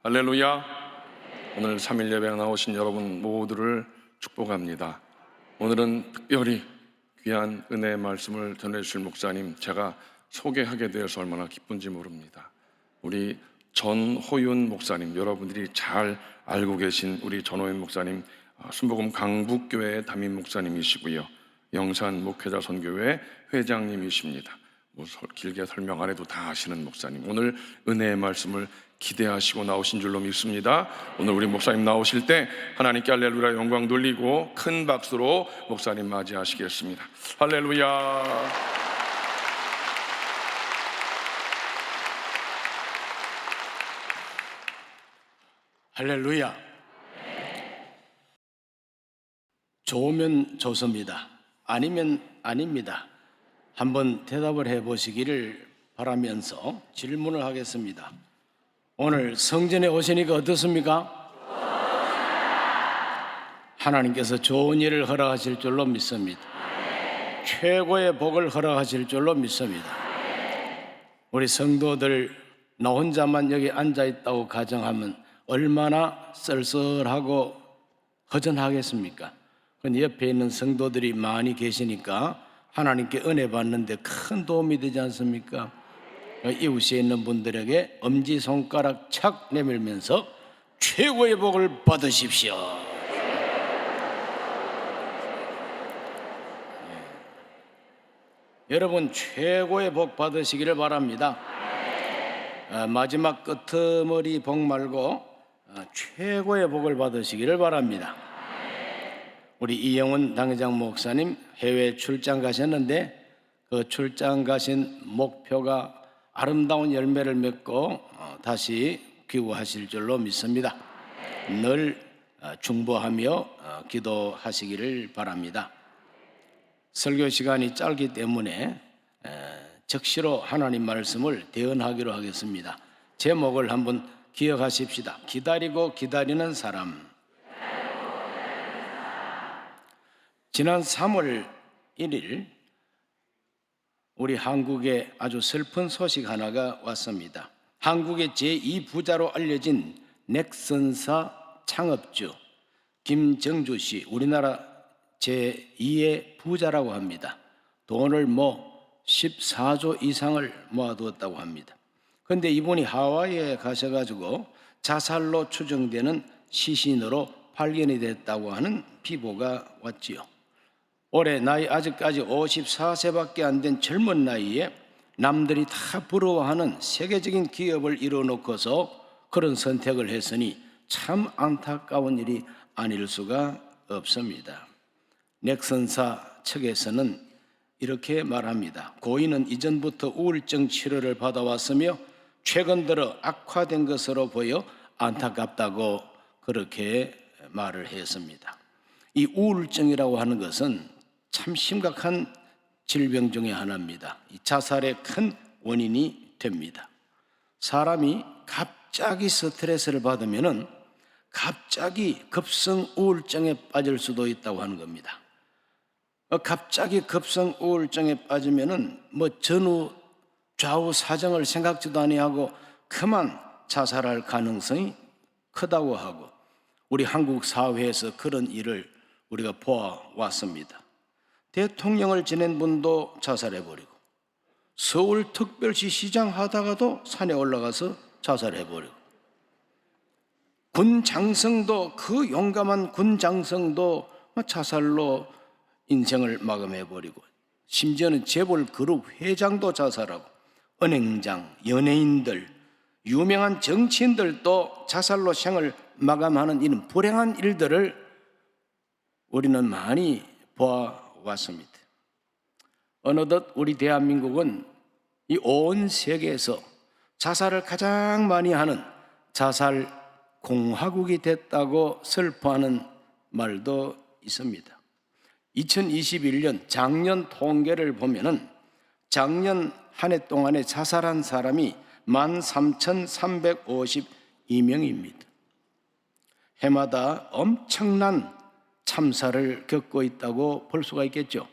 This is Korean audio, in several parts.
할렐루야. 오늘 3일 예배에 나오신 여러분 모두를 축복합니다. 오늘은 특별히 귀한 은혜의 말씀을 전해주실 목사님 제가 소개하게 되어서 얼마나 기쁜지 모릅니다. 우리 전호윤 목사님, 여러분들이 잘 알고 계신 우리 전호윤 목사님, 순복음 강북교회 담임 목사님이시고요, 영산 목회자 선교회 회장님이십니다. 길게 설명 안 해도 다 아시는 목사님, 오늘 은혜의 말씀을 기대하시고 나오신 줄로 믿습니다. 오늘 우리 목사님 나오실 때 하나님께 할렐루야 영광 돌리고 큰 박수로 목사님 맞이하시겠습니다. 할렐루야. 할렐루야. 좋으면 좋습니다. 아니면 아닙니다. 한번 대답을 해보시기를 바라면서 질문을 하겠습니다. 오늘 성전에 오시니까 어떻습니까? 하나님께서 좋은 일을 허락하실 줄로 믿습니다. 최고의 복을 허락하실 줄로 믿습니다. 우리 성도들 나 혼자만 여기 앉아있다고 가정하면 얼마나 쓸쓸하고 허전하겠습니까? 근데 옆에 있는 성도들이 많이 계시니까 하나님께 은혜 받는데 큰 도움이 되지 않습니까? 이웃에 있는 분들에게 엄지손가락 착 내밀면서 최고의 복을 받으십시오. 여러분 최고의 복 받으시기를 바랍니다. 마지막 끄트머리 복 말고 최고의 복을 받으시기를 바랍니다. 우리 이영훈 당회장 목사님 해외 출장 가셨는데 그 출장 가신 목표가 아름다운 열매를 맺고 다시 귀국하실 줄로 믿습니다. 늘 중보하며 기도하시기를 바랍니다. 설교 시간이 짧기 때문에 적시로 하나님 말씀을 대언하기로 하겠습니다. 제목을 한번 기억하십시다. 기다리고 기다리는 사람. 지난 3월 1일 우리 한국에 아주 슬픈 소식 하나가 왔습니다. 한국의 제2부자로 알려진 넥슨사 창업주 김정주 씨, 우리나라 제2의 부자라고 합니다. 돈을 14조 이상을 모아두었다고 합니다. 그런데 이분이 하와이에 가셔가지고 자살로 추정되는 시신으로 발견이 됐다고 하는 비보가 왔지요. 올해 나이 아직까지 54세밖에 안 된 젊은 나이에 남들이 다 부러워하는 세계적인 기업을 이뤄놓고서 그런 선택을 했으니 참 안타까운 일이 아닐 수가 없습니다. 넥슨사 측에서는 이렇게 말합니다. 고인은 이전부터 우울증 치료를 받아왔으며 최근 들어 악화된 것으로 보여 안타깝다고 그렇게 말을 했습니다. 이 우울증이라고 하는 것은 참 심각한 질병 중에 하나입니다. 이 자살의 큰 원인이 됩니다. 사람이 갑자기 스트레스를 받으면은 갑자기 급성 우울증에 빠질 수도 있다고 하는 겁니다. 갑자기 급성 우울증에 빠지면은 전후 좌우 사정을 생각지도 아니하고 그만 자살할 가능성이 크다고 하고 우리 한국 사회에서 그런 일을 우리가 보아왔습니다. 대통령을 지낸 분도 자살해버리고 서울특별시 시장 하다가도 산에 올라가서 자살해버리고 군 장성도 그 용감한 군 장성도 자살로 인생을 마감해버리고 심지어는 재벌 그룹 회장도 자살하고 은행장, 연예인들, 유명한 정치인들도 자살로 생을 마감하는 이런 불행한 일들을 우리는 많이 보아왔습니다. 어느덧 우리 대한민국은 이 온 세계에서 자살을 가장 많이 하는 자살 공화국이 됐다고 슬퍼하는 말도 있습니다. 2021년 작년 통계를 보면은 작년 한 해 동안에 자살한 사람이 13,352명입니다. 해마다 엄청난 참사를 겪고 있다고 볼 수가 있겠죠.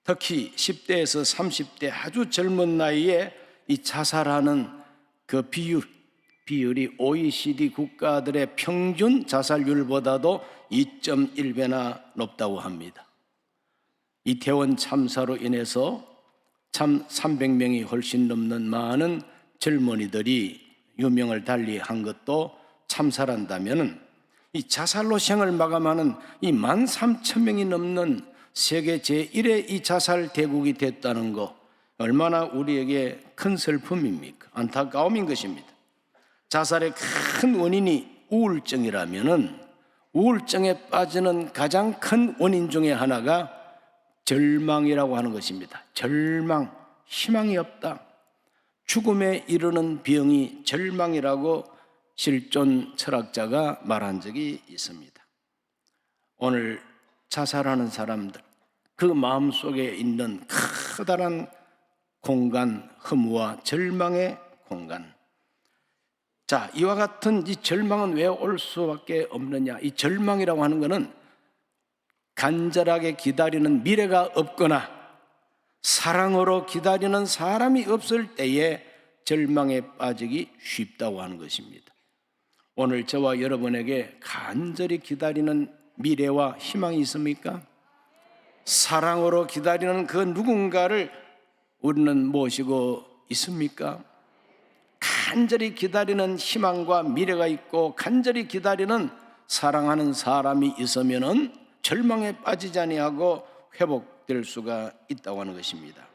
특히 10대에서 30대 아주 젊은 나이에 이 자살하는 그 비율이 OECD 국가들의 평균 자살률보다도 2.1배나 높다고 합니다. 이태원 참사로 인해서 참 300명이 훨씬 넘는 많은 젊은이들이 유명을 달리한 것도 참사란다면 이 자살로 생을 마감하는 이 13,000명이 넘는 세계 제1의 이 자살 대국이 됐다는 거 얼마나 우리에게 큰 슬픔입니까? 안타까움인 것입니다. 자살의 큰 원인이 우울증이라면은 우울증에 빠지는 가장 큰 원인 중에 하나가 절망이라고 하는 것입니다. 절망, 희망이 없다. 죽음에 이르는 병이 절망이라고 실존 철학자가 말한 적이 있습니다. 오늘 자살하는 사람들, 그 마음속에 있는 커다란 공간, 허무와 절망의 공간. 자, 이와 같은 이 절망은 왜 올 수밖에 없느냐? 이 절망이라고 하는 것은 간절하게 기다리는 미래가 없거나 사랑으로 기다리는 사람이 없을 때에 절망에 빠지기 쉽다고 하는 것입니다. 오늘 저와 여러분에게 간절히 기다리는 미래와 희망이 있습니까? 사랑으로 기다리는 그 누군가를 우리는 모시고 있습니까? 간절히 기다리는 희망과 미래가 있고 간절히 기다리는 사랑하는 사람이 있으면은 절망에 빠지지 아니하고 회복될 수가 있다고 하는 것입니다.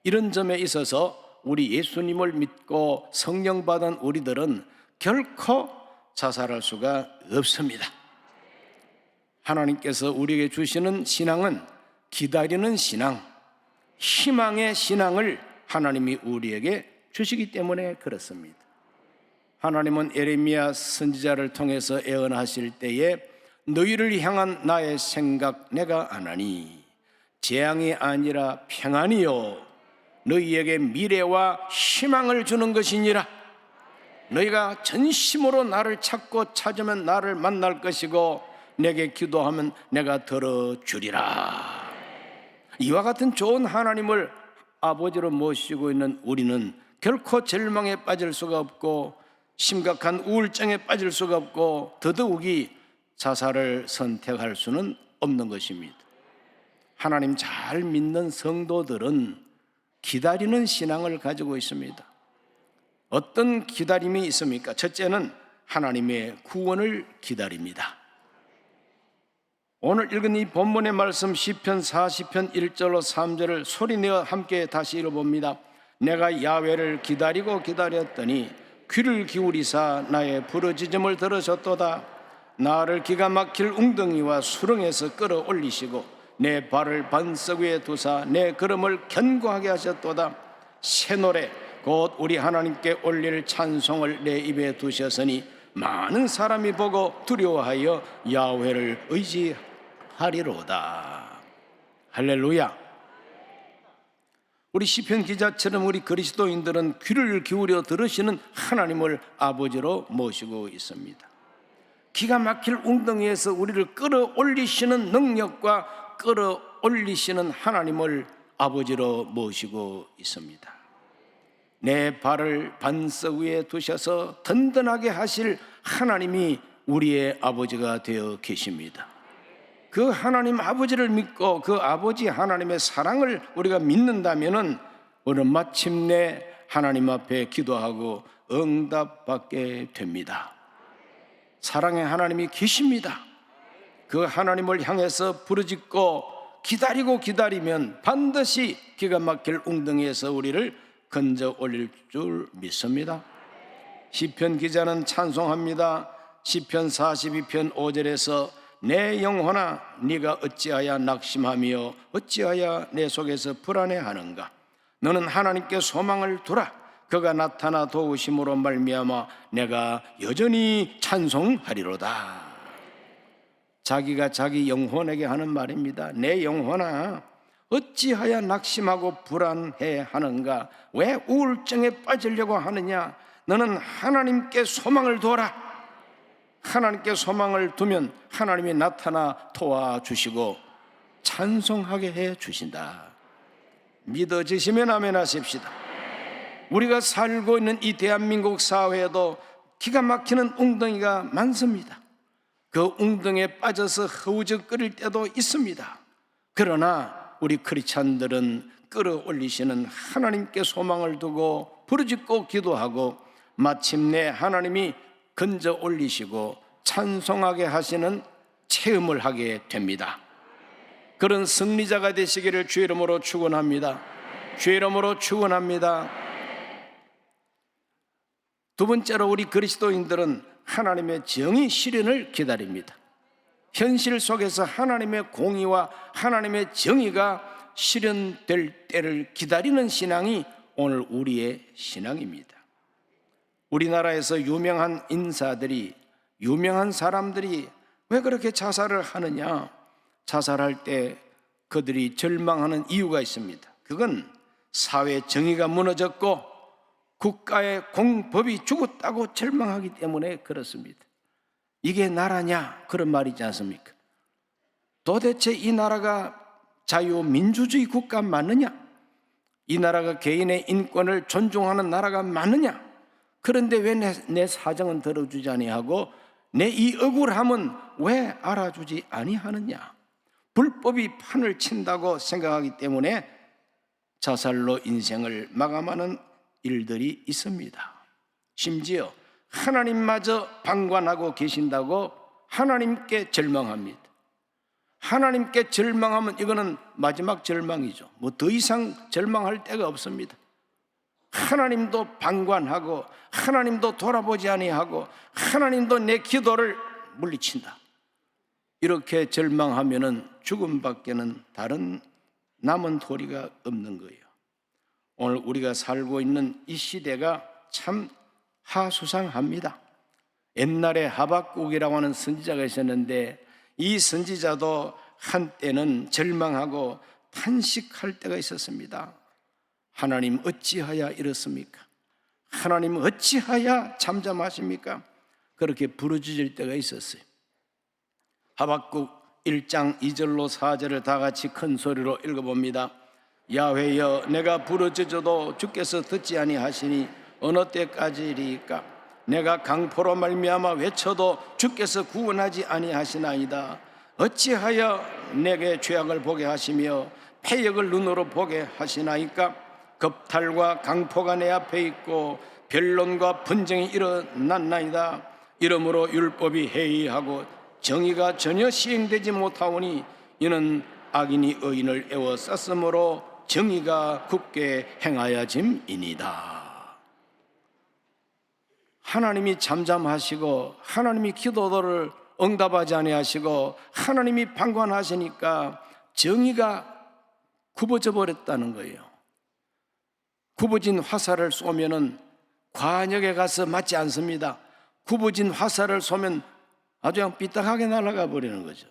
이런 점에 있어서 우리 예수님을 믿고 성령 받은 우리들은 결코 자살할 수가 없습니다. 하나님께서 우리에게 주시는 신앙은 기다리는 신앙, 희망의 신앙을 하나님이 우리에게 주시기 때문에 그렇습니다. 하나님은 예레미야 선지자를 통해서 예언하실 때에 너희를 향한 나의 생각 내가 아나니 재앙이 아니라 평안이요 너희에게 미래와 희망을 주는 것이니라. 너희가 전심으로 나를 찾고 찾으면 나를 만날 것이고 내게 기도하면 내가 들어주리라. 이와 같은 좋은 하나님을 아버지로 모시고 있는 우리는 결코 절망에 빠질 수가 없고 심각한 우울증에 빠질 수가 없고 더더욱이 자살을 선택할 수는 없는 것입니다. 하나님 잘 믿는 성도들은 기다리는 신앙을 가지고 있습니다. 어떤 기다림이 있습니까? 첫째는 하나님의 구원을 기다립니다. 오늘 읽은 이 본문의 말씀 시편 40편 1절로 3절을 소리내어 함께 다시 읽어봅니다. 내가 야훼를 기다리고 기다렸더니 귀를 기울이사 나의 부르짖음을 들으셨도다. 나를 기가 막힐 웅덩이와 수렁에서 끌어올리시고 내 발을 반석 위에 두사 내 걸음을 견고하게 하셨도다. 새 노래 곧 우리 하나님께 올릴 찬송을 내 입에 두셨으니 많은 사람이 보고 두려워하여 야훼를 의지하리로다. 할렐루야. 우리 시편 기자처럼 우리 그리스도인들은 귀를 기울여 들으시는 하나님을 아버지로 모시고 있습니다. 기가 막힐 웅덩이에서 우리를 끌어올리시는 능력과 끌어올리시는 하나님을 아버지로 모시고 있습니다. 내 발을 반석 위에 두셔서 든든하게 하실 하나님이 우리의 아버지가 되어 계십니다. 그 하나님 아버지를 믿고 그 아버지 하나님의 사랑을 우리가 믿는다면은 우리는 마침내 하나님 앞에 기도하고 응답받게 됩니다. 사랑의 하나님이 계십니다. 그 하나님을 향해서 부르짖고 기다리고 기다리면 반드시 기가 막힐 웅덩이에서 우리를 건져 올릴 줄 믿습니다. 시편 기자는 찬송합니다. 시편 42편 5절에서 내 영혼아 네가 어찌하여 낙심하며 어찌하여 내 속에서 불안해하는가. 너는 하나님께 소망을 두라. 그가 나타나 도우심으로 말미암아 내가 여전히 찬송하리로다. 자기가 자기 영혼에게 하는 말입니다. 내 영혼아 어찌하여 낙심하고 불안해하는가. 왜 우울증에 빠지려고 하느냐. 너는 하나님께 소망을 두어라. 하나님께 소망을 두면 하나님이 나타나 도와주시고 찬송하게 해주신다. 믿어지시면 아멘 하십시다. 우리가 살고 있는 이 대한민국 사회에도 기가 막히는 웅덩이가 많습니다. 그 웅덩이에 빠져서 허우적거릴 때도 있습니다. 그러나 우리 크리스찬들은 끌어올리시는 하나님께 소망을 두고 부르짖고 기도하고 마침내 하나님이 건져 올리시고 찬송하게 하시는 체험을 하게 됩니다. 그런 승리자가 되시기를 주의 이름으로 축원합니다. 주의 이름으로 축원합니다. 두 번째로 우리 그리스도인들은 하나님의 정의 실현을 기다립니다. 현실 속에서 하나님의 공의와 하나님의 정의가 실현될 때를 기다리는 신앙이 오늘 우리의 신앙입니다. 우리나라에서 유명한 인사들이, 유명한 사람들이 왜 그렇게 자살을 하느냐? 자살할 때 그들이 절망하는 이유가 있습니다. 그건 사회 정의가 무너졌고 국가의 공법이 죽었다고 절망하기 때문에 그렇습니다. 이게 나라냐? 그런 말이지 않습니까? 도대체 이 나라가 자유민주주의 국가 맞느냐? 이 나라가 개인의 인권을 존중하는 나라가 맞느냐? 그런데 왜 내 사정은 들어주지 아니하고 내 이 억울함은 왜 알아주지 아니하느냐? 불법이 판을 친다고 생각하기 때문에 자살로 인생을 마감하는 일들이 있습니다. 심지어 하나님마저 방관하고 계신다고 하나님께 절망합니다. 하나님께 절망하면 이거는 마지막 절망이죠. 뭐 더 이상 절망할 데가 없습니다. 하나님도 방관하고 하나님도 돌아보지 아니하고 하나님도 내 기도를 물리친다. 이렇게 절망하면은 죽음밖에는 다른 남은 도리가 없는 거예요. 오늘 우리가 살고 있는 이 시대가 참 하수상합니다. 옛날에 하박국이라고 하는 선지자가 있었는데 이 선지자도 한때는 절망하고 탄식할 때가 있었습니다. 하나님 어찌하여 이렇습니까? 하나님 어찌하여 잠잠하십니까? 그렇게 부르짖을 때가 있었어요. 하박국 1장 2절로 4절을 다 같이 큰 소리로 읽어봅니다. 야훼여, 내가 부르짖어도 주께서 듣지 아니하시니 어느 때까지리까? 내가 강포로 말미암아 외쳐도 주께서 구원하지 아니하시나이다. 어찌하여 내게 죄악을 보게 하시며 패역을 눈으로 보게 하시나이까? 겁탈과 강포가 내 앞에 있고 변론과 분쟁이 일어났나이다. 이러므로 율법이 해이하고 정의가 전혀 시행되지 못하오니 이는 악인이 의인을 애워쌌으므로 정의가 굳게 행하여짐이니이다. 하나님이 잠잠하시고 하나님이 기도를 응답하지 아니하시고 하나님이 방관하시니까 정의가 굽어져 버렸다는 거예요. 굽어진 화살을 쏘면은 관역에 가서 맞지 않습니다. 굽어진 화살을 쏘면 아주 그냥 삐딱하게 날아가 버리는 거죠.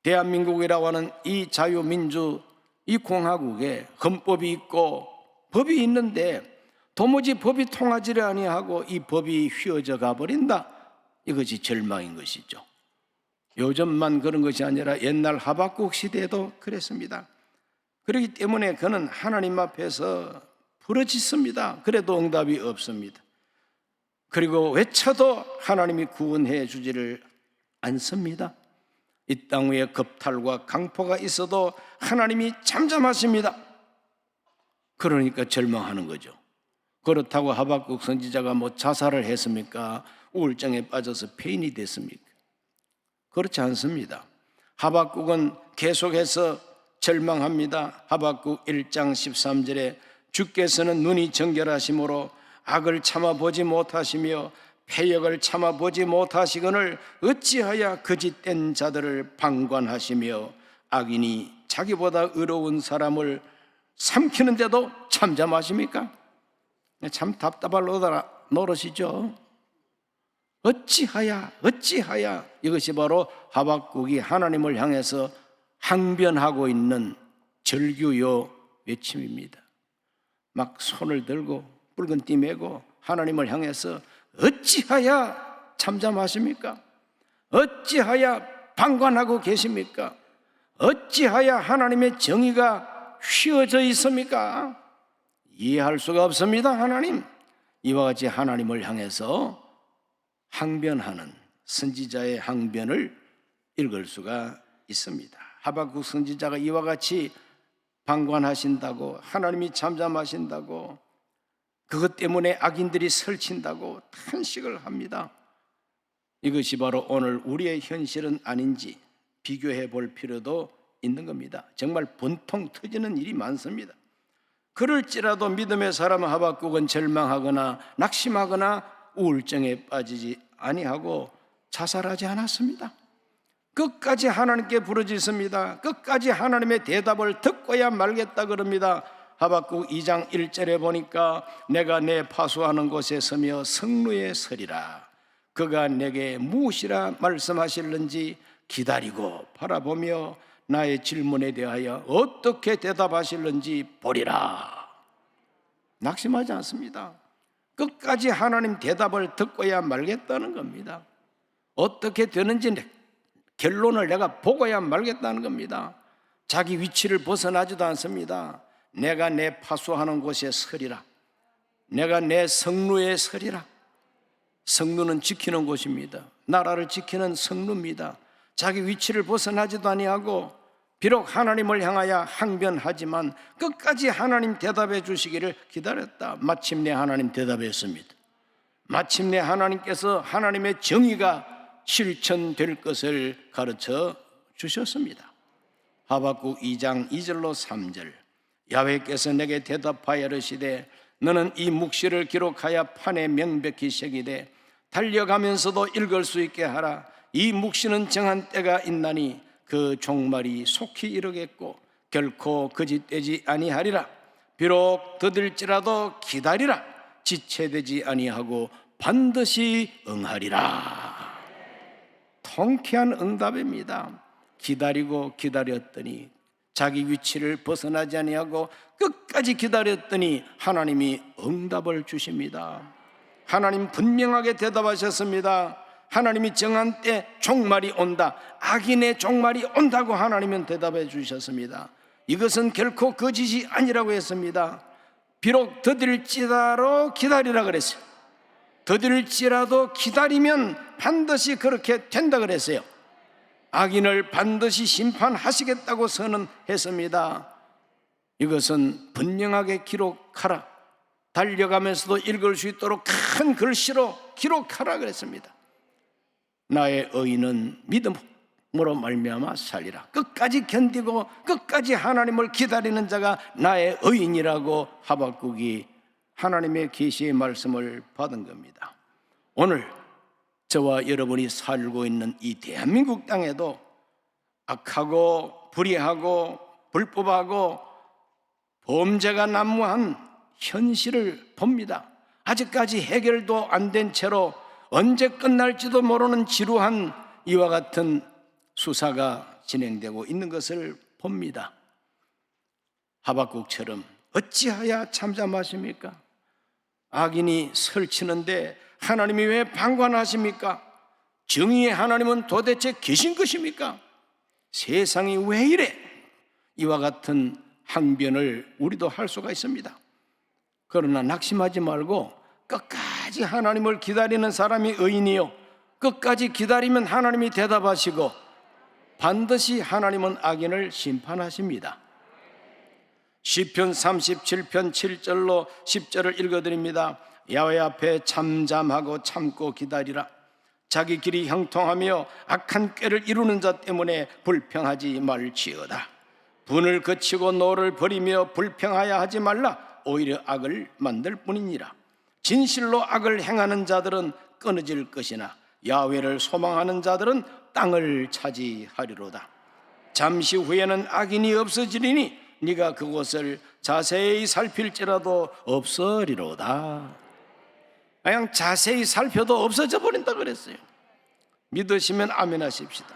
대한민국이라고 하는 이 자유민주 이 공화국에 헌법이 있고 법이 있는데 도무지 법이 통하지를 아니하고 이 법이 휘어져 가버린다. 이것이 절망인 것이죠. 요즘만 그런 것이 아니라 옛날 하박국 시대에도 그랬습니다. 그렇기 때문에 그는 하나님 앞에서 부르짖습니다. 그래도 응답이 없습니다. 그리고 외쳐도 하나님이 구원해 주지를 않습니다. 이 땅 위에 겁탈과 강포가 있어도 하나님이 잠잠하십니다. 그러니까 절망하는 거죠. 그렇다고 하박국 선지자가 뭐 자살을 했습니까? 우울증에 빠져서 폐인이 됐습니까? 그렇지 않습니다. 하박국은 계속해서 절망합니다. 하박국 1장 13절에 주께서는 눈이 정결하심으로 악을 참아보지 못하시며 패역을 참아보지 못하시거늘 어찌하여 거짓된 자들을 방관하시며 악인이 자기보다 의로운 사람을 삼키는데도 잠잠하십니까? 참 답답할 노릇이죠. 어찌하여 이것이 바로 하박국이 하나님을 향해서 항변하고 있는 절규요 외침입니다. 막 손을 들고 붉은 띠 메고 하나님을 향해서 어찌하여 잠잠하십니까? 어찌하여 방관하고 계십니까? 어찌하여 하나님의 정의가 휘어져 있습니까? 이해할 수가 없습니다. 하나님, 이와 같이 하나님을 향해서 항변하는 선지자의 항변을 읽을 수가 있습니다. 하박국 선지자가 이와 같이 방관하신다고, 하나님이 잠잠하신다고, 그것 때문에 악인들이 설친다고 탄식을 합니다. 이것이 바로 오늘 우리의 현실은 아닌지 비교해 볼 필요도 있는 겁니다. 정말 분통 터지는 일이 많습니다. 그럴지라도 믿음의 사람 하박국은 절망하거나 낙심하거나 우울증에 빠지지 아니하고 자살하지 않았습니다. 끝까지 하나님께 부르짖습니다. 끝까지 하나님의 대답을 듣고야 말겠다 그럽니다. 하박국 2장 1절에 보니까 내가 내 파수하는 곳에 서며 성루에 서리라. 그가 내게 무엇이라 말씀하실는지 기다리고 바라보며 나의 질문에 대하여 어떻게 대답하실는지 보리라. 낙심하지 않습니다. 끝까지 하나님 대답을 듣고야 말겠다는 겁니다. 어떻게 되는지 결론을 내가 보고야 말겠다는 겁니다. 자기 위치를 벗어나지도 않습니다. 내가 내 파수하는 곳에 서리라. 내가 내 성루에 서리라. 성루는 지키는 곳입니다. 나라를 지키는 성루입니다. 자기 위치를 벗어나지도 아니하고 비록 하나님을 향하여 항변하지만 끝까지 하나님 대답해 주시기를 기다렸다. 마침내 하나님 대답했습니다. 마침내 하나님께서 하나님의 정의가 실천될 것을 가르쳐 주셨습니다. 하박국 2장 2절로 3절 야훼께서 내게 대답하여 이르시되 너는 이 묵시를 기록하여 판에 명백히 새기되 달려가면서도 읽을 수 있게 하라. 이 묵시는 정한 때가 있나니 그 종말이 속히 이르겠고 결코 거짓되지 아니하리라. 비록 더딜지라도 기다리라. 지체되지 아니하고 반드시 응하리라. 통쾌한 응답입니다. 기다리고 기다렸더니 자기 위치를 벗어나지 아니하고 끝까지 기다렸더니 하나님이 응답을 주십니다. 하나님 분명하게 대답하셨습니다. 하나님이 정한 때 종말이 온다. 악인의 종말이 온다고 하나님은 대답해 주셨습니다. 이것은 결코 거짓이 아니라고 했습니다. 비록 더딜지라도 기다리라 그랬어요. 더딜지라도 기다리면 반드시 그렇게 된다 그랬어요. 악인을 반드시 심판하시겠다고 선언했습니다. 이것은 분명하게 기록하라. 달려가면서도 읽을 수 있도록 큰 글씨로 기록하라 그랬습니다. 나의 의인은 믿음으로 말미암아 살리라. 끝까지 견디고 끝까지 하나님을 기다리는 자가 나의 의인이라고 하박국이 하나님의 계시의 말씀을 받은 겁니다. 오늘 저와 여러분이 살고 있는 이 대한민국 땅에도 악하고 불의하고 불법하고 범죄가 난무한 현실을 봅니다. 아직까지 해결도 안 된 채로 언제 끝날지도 모르는 지루한 이와 같은 수사가 진행되고 있는 것을 봅니다. 하박국처럼 어찌하여 잠잠하십니까? 악인이 설치는데 하나님이 왜 방관하십니까? 정의의 하나님은 도대체 계신 것입니까? 세상이 왜 이래? 이와 같은 항변을 우리도 할 수가 있습니다. 그러나 낙심하지 말고 끝까지 하나님을 기다리는 사람이 의인이요, 끝까지 기다리면 하나님이 대답하시고 반드시 하나님은 악인을 심판하십니다. 시편 37편 7절로 10절을 읽어드립니다. 야훼 앞에 잠잠하고 참고 기다리라. 자기 길이 형통하며 악한 꾀를 이루는 자 때문에 불평하지 말지어다. 분을 그치고 노를 버리며 불평하여 하지 말라. 오히려 악을 만들 뿐이니라. 진실로 악을 행하는 자들은 끊어질 것이나 야훼를 소망하는 자들은 땅을 차지하리로다. 잠시 후에는 악인이 없어지리니 네가 그곳을 자세히 살필지라도 없어리로다. 그냥 자세히 살펴도 없어져 버린다 그랬어요. 믿으시면 아멘 하십시다.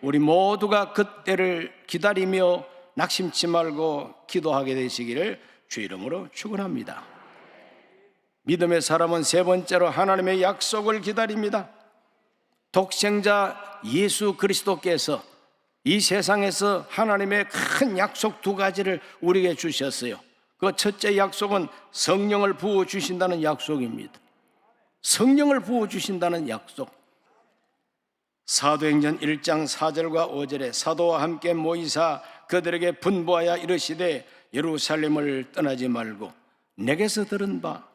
우리 모두가 그때를 기다리며 낙심치 말고 기도하게 되시기를 주 이름으로 축원합니다. 믿음의 사람은 세 번째로 하나님의 약속을 기다립니다. 독생자 예수 그리스도께서 이 세상에서 하나님의 큰 약속 두 가지를 우리에게 주셨어요. 그 첫째 약속은 성령을 부어주신다는 약속입니다. 성령을 부어주신다는 약속. 사도행전 1장 4절과 5절에 사도와 함께 모이사 그들에게 분부하여 이르시되 예루살렘을 떠나지 말고 내게서 들은 바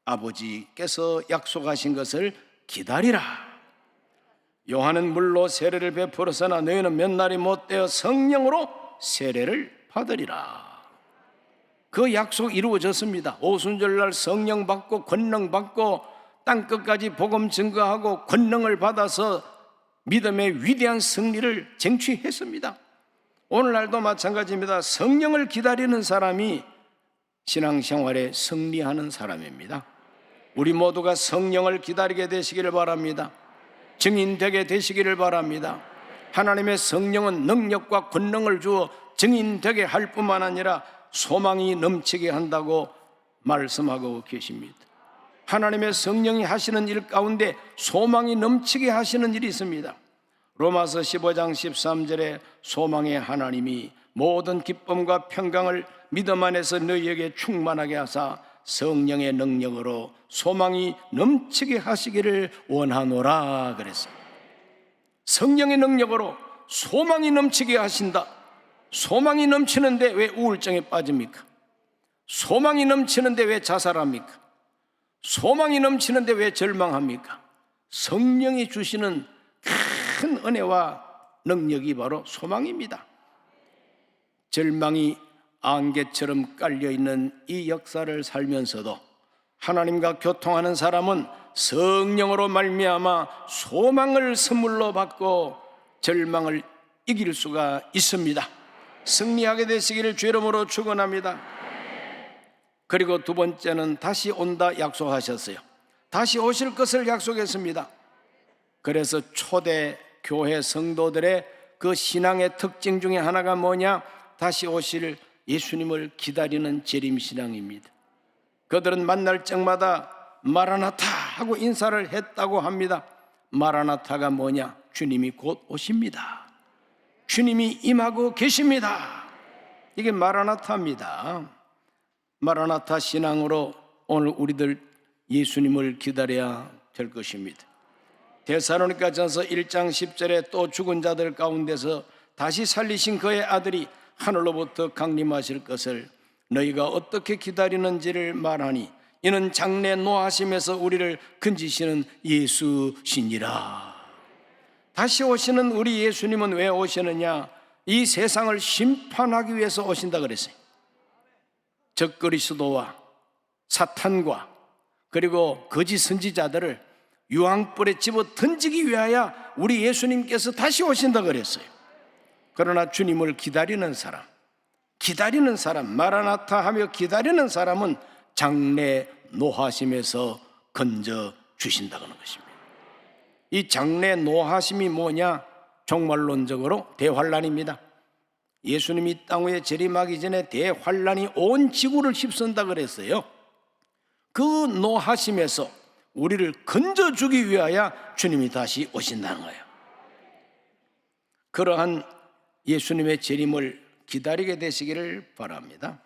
아버지께서 약속하신 것을 기다리라. 요한은 물로 세례를 베풀었으나 너희는 몇 날이 못되어 성령으로 세례를 받으리라. 그 약속 이루어졌습니다. 오순절날 성령 받고 권능 받고 땅끝까지 복음 증거하고 권능을 받아서 믿음의 위대한 승리를 쟁취했습니다. 오늘날도 마찬가지입니다. 성령을 기다리는 사람이 신앙생활에 승리하는 사람입니다. 우리 모두가 성령을 기다리게 되시기를 바랍니다. 증인되게 되시기를 바랍니다. 하나님의 성령은 능력과 권능을 주어 증인되게 할 뿐만 아니라 소망이 넘치게 한다고 말씀하고 계십니다. 하나님의 성령이 하시는 일 가운데 소망이 넘치게 하시는 일이 있습니다. 로마서 15장 13절에 소망의 하나님이 모든 기쁨과 평강을 믿음 안에서 너희에게 충만하게 하사 성령의 능력으로 소망이 넘치게 하시기를 원하노라 그랬어요. 성령의 능력으로 소망이 넘치게 하신다. 소망이 넘치는데 왜 우울증에 빠집니까? 소망이 넘치는데 왜 자살합니까? 소망이 넘치는데 왜 절망합니까? 성령이 주시는 큰 은혜와 능력이 바로 소망입니다. 절망이 안개처럼 깔려있는 이 역사를 살면서도 하나님과 교통하는 사람은 성령으로 말미암아 소망을 선물로 받고 절망을 이길 수가 있습니다. 승리하게 되시기를 주 이름으로 축원합니다. 그리고 두 번째는 다시 온다 약속하셨어요. 다시 오실 것을 약속했습니다. 그래서 초대 교회 성도들의 그 신앙의 특징 중에 하나가 뭐냐? 다시 오실 예수님을 기다리는 재림신앙입니다. 그들은 만날 적마다 마라나타 하고 인사를 했다고 합니다. 마라나타가 뭐냐? 주님이 곧 오십니다. 주님이 임하고 계십니다. 이게 마라나타입니다. 마라나타 신앙으로 오늘 우리들 예수님을 기다려야 될 것입니다. 데살로니가전서 1장 10절에 또 죽은 자들 가운데서 다시 살리신 그의 아들이 하늘로부터 강림하실 것을 너희가 어떻게 기다리는지를 말하니 이는 장래 노하심에서 우리를 건지시는 예수시니라. 다시 오시는 우리 예수님은 왜 오시느냐? 이 세상을 심판하기 위해서 오신다 그랬어요. 적그리스도와 사탄과 그리고 거짓 선지자들을 유황불에 집어 던지기 위하여 우리 예수님께서 다시 오신다 그랬어요. 그러나 주님을 기다리는 사람, 마라나타 하며 기다리는 사람은 장래 노하심에서 건져 주신다는 것입니다. 이 장래 노하심이 뭐냐? 종말론적으로 대환란입니다. 예수님이 땅 위에 재림하기 전에 대환란이 온 지구를 휩쓴다 그랬어요. 그 노하심에서 우리를 건져주기 위하여 주님이 다시 오신다는 거예요. 그러한 예수님의 재림을 기다리게 되시기를 바랍니다.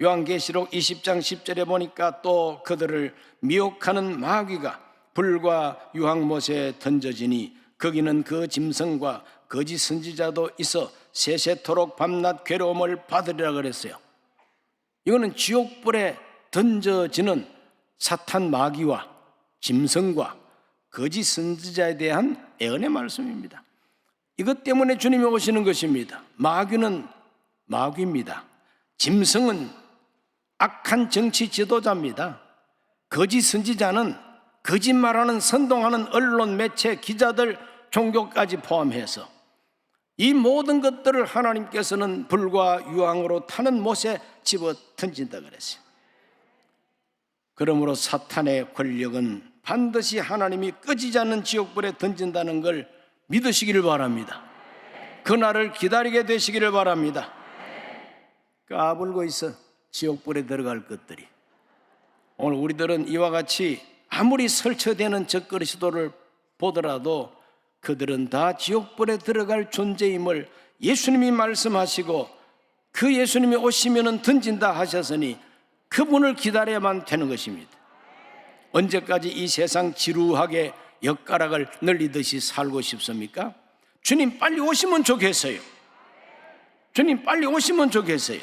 요한계시록 20장 10절에 보니까 또 그들을 미혹하는 마귀가 불과 유황못에 던져지니 거기는 그 짐승과 거짓 선지자도 있어 세세토록 밤낮 괴로움을 받으리라 그랬어요. 이거는 지옥불에 던져지는 사탄 마귀와 짐승과 거짓 선지자에 대한 애언의 말씀입니다. 이것 때문에 주님이 오시는 것입니다. 마귀는 마귀입니다. 짐승은 악한 정치 지도자입니다. 거짓 선지자는 거짓말하는 선동하는 언론, 매체, 기자들, 종교까지 포함해서 이 모든 것들을 하나님께서는 불과 유황으로 타는 못에 집어 던진다 그랬어요. 그러므로 사탄의 권력은 반드시 하나님이 꺼지지 않는 지옥불에 던진다는 걸 믿으시기를 바랍니다. 그날을 기다리게 되시기를 바랍니다. 까불고 있어 지옥불에 들어갈 것들이. 오늘 우리들은 이와 같이 아무리 설쳐되는 적그리스도를 보더라도 그들은 다 지옥불에 들어갈 존재임을 예수님이 말씀하시고 그 예수님이 오시면 던진다 하셨으니 그분을 기다려야만 되는 것입니다. 언제까지 이 세상 지루하게 엿가락을 늘리듯이 살고 싶습니까? 주님 빨리 오시면 좋겠어요. 주님 빨리 오시면 좋겠어요.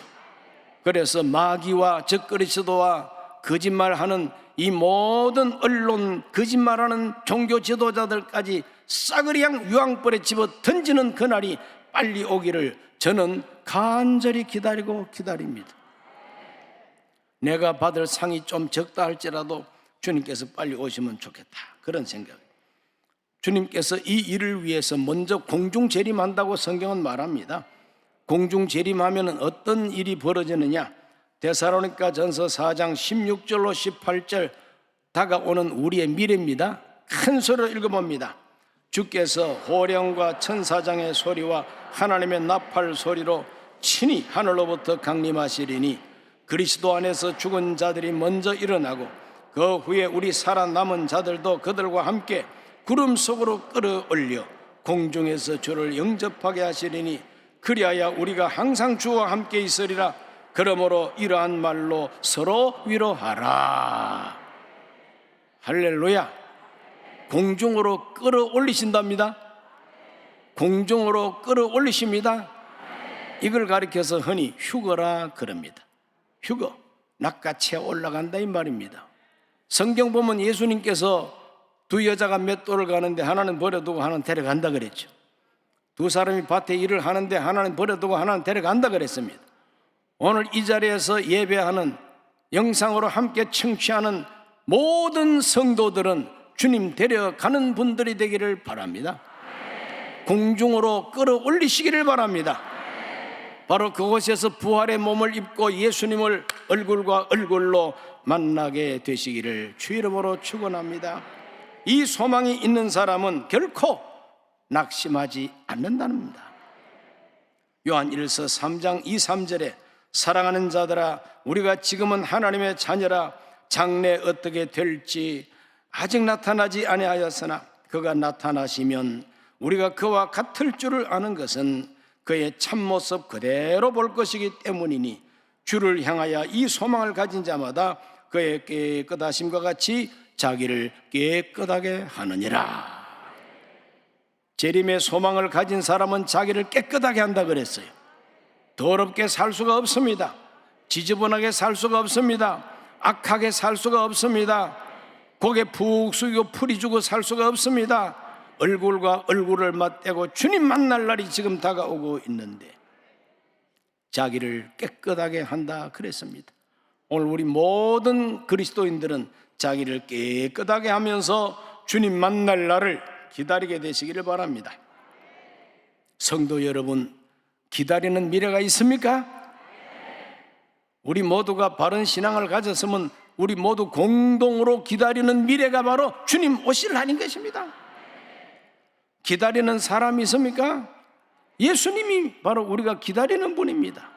그래서 마귀와 적그리스도와 거짓말하는 이 모든 언론, 거짓말하는 종교 지도자들까지 싸그리양 유황불에 집어 던지는 그날이 빨리 오기를 저는 간절히 기다리고 기다립니다. 내가 받을 상이 좀 적다 할지라도 주님께서 빨리 오시면 좋겠다, 그런 생각. 주님께서 이 일을 위해서 먼저 공중재림한다고 성경은 말합니다. 공중재림하면 어떤 일이 벌어지느냐? 데살로니가전서 4장 16절로 18절, 다가오는 우리의 미래입니다. 큰 소리로 읽어봅니다. 주께서 호령과 천사장의 소리와 하나님의 나팔 소리로 친히 하늘로부터 강림하시리니 그리스도 안에서 죽은 자들이 먼저 일어나고 그 후에 우리 살아남은 자들도 그들과 함께 구름 속으로 끌어올려 공중에서 주를 영접하게 하시리니 그리하여 우리가 항상 주와 함께 있으리라. 그러므로 이러한 말로 서로 위로하라. 할렐루야. 공중으로 끌어올리신답니다. 공중으로 끌어올리십니다. 이걸 가리켜서 흔히 휴거라 그럽니다. 휴거, 낚아채 올라간다 이 말입니다. 성경 보면 예수님께서 두 여자가 맷돌을 가는데 하나는 버려두고 하나는 데려간다 그랬죠. 두 사람이 밭에 일을 하는데 하나는 버려두고 하나는 데려간다 그랬습니다. 오늘 이 자리에서 예배하는, 영상으로 함께 청취하는 모든 성도들은 주님 데려가는 분들이 되기를 바랍니다. 공중으로 끌어올리시기를 바랍니다. 바로 그곳에서 부활의 몸을 입고 예수님을 얼굴과 얼굴로 만나게 되시기를 주 이름으로 축원합니다. 이 소망이 있는 사람은 결코 낙심하지 않는다는 겁니다. 요한 1서 3장 2, 3절에 사랑하는 자들아, 우리가 지금은 하나님의 자녀라. 장래 어떻게 될지 아직 나타나지 아니하였으나 그가 나타나시면 우리가 그와 같을 줄을 아는 것은 그의 참모습 그대로 볼 것이기 때문이니 주를 향하여 이 소망을 가진 자마다 그의 깨끗하심과 같이 자기를 깨끗하게 하느니라. 재림의 소망을 가진 사람은 자기를 깨끗하게 한다 그랬어요. 더럽게 살 수가 없습니다. 지저분하게 살 수가 없습니다. 악하게 살 수가 없습니다. 고개 푹 숙이고 풀이 주고 살 수가 없습니다. 얼굴과 얼굴을 맞대고 주님 만날 날이 지금 다가오고 있는데 자기를 깨끗하게 한다 그랬습니다. 오늘 우리 모든 그리스도인들은 자기를 깨끗하게 하면서 주님 만날 날을 기다리게 되시기를 바랍니다. 성도 여러분, 기다리는 미래가 있습니까? 우리 모두가 바른 신앙을 가졌으면 우리 모두 공동으로 기다리는 미래가 바로 주님 오실 날인 것입니다. 기다리는 사람이 있습니까? 예수님이 바로 우리가 기다리는 분입니다.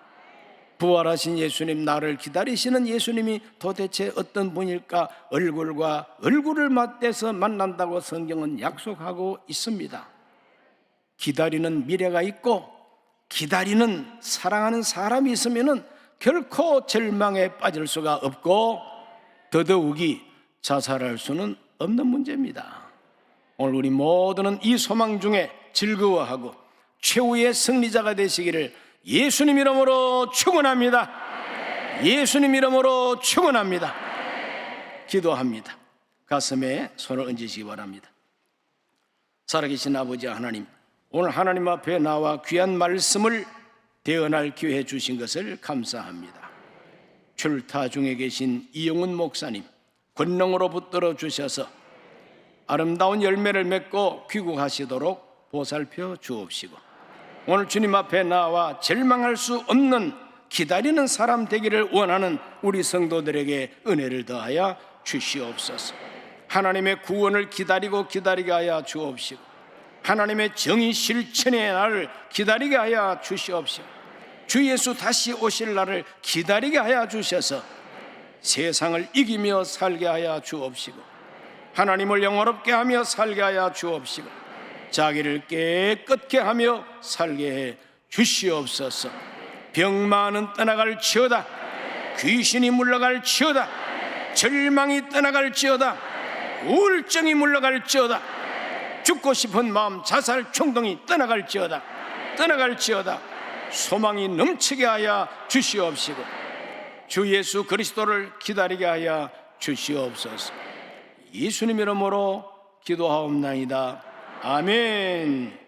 부활하신 예수님, 나를 기다리시는 예수님이 도대체 어떤 분일까? 얼굴과 얼굴을 맞대서 만난다고 성경은 약속하고 있습니다. 기다리는 미래가 있고 기다리는 사랑하는 사람이 있으면 결코 절망에 빠질 수가 없고 더더욱이 자살할 수는 없는 문제입니다. 오늘 우리 모두는 이 소망 중에 즐거워하고 최후의 승리자가 되시기를 예수님 이름으로 축원합니다. 예수님 이름으로 축원합니다. 기도합니다. 가슴에 손을 얹으시기 바랍니다. 살아계신 아버지 하나님, 오늘 하나님 앞에 나와 귀한 말씀을 대언할 기회 주신 것을 감사합니다. 출타 중에 계신 이용훈 목사님 권능으로 붙들어 주셔서 아름다운 열매를 맺고 귀국하시도록 보살펴 주옵시고, 오늘 주님 앞에 나와 절망할 수 없는 기다리는 사람 되기를 원하는 우리 성도들에게 은혜를 더하여 주시옵소서. 하나님의 구원을 기다리게 하여 주옵시고, 하나님의 정의 실천의 날을 기다리게 하여 주시옵시고, 주 예수 다시 오실 날을 기다리게 하여 주셔서 세상을 이기며 살게 하여 주옵시고, 하나님을 영화롭게 하며 살게 하여 주옵시고, 자기를 깨끗게 하며 살게 해 주시옵소서. 병만은 떠나갈지어다, 귀신이 물러갈지어다, 절망이 떠나갈지어다, 우울증이 물러갈지어다. 죽고 싶은 마음, 자살衝動이 떠나갈지어다. 소망이 넘치게 하여 주시옵시고 주 예수 그리스도를 기다리게 하여 주시옵소서. 예수님 이름으로 기도하옵나이다. 아멘.